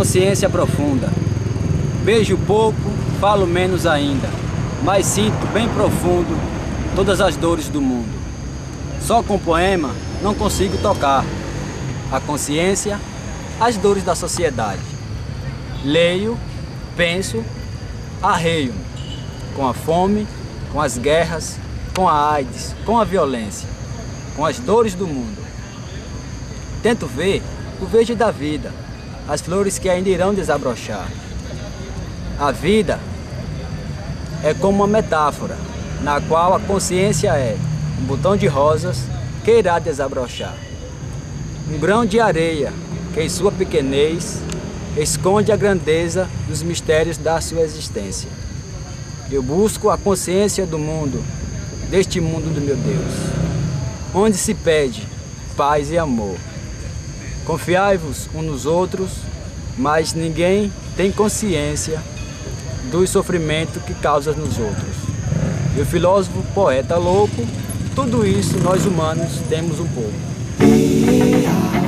consciência profunda. Vejo pouco, falo menos ainda, mas sinto bem profundo todas as dores do mundo. Só com poema não consigo tocar a consciência, as dores da sociedade. Leio, penso, arreio-me com a fome, com as guerras, com a AIDS, com a violência, com as dores do mundo. Tento ver o verde da vida, as flores que ainda irão desabrochar. A vida é como uma metáfora, na qual a consciência é um botão de rosas que irá desabrochar. Um grão de areia que em sua pequenez esconde a grandeza dos mistérios da sua existência. Eu busco a consciência do mundo, deste mundo do meu Deus, onde se pede paz e amor. Confiai-vos uns nos outros, mas ninguém tem consciência do sofrimento que causa nos outros. E o filósofo, poeta louco, tudo isso nós humanos temos um pouco.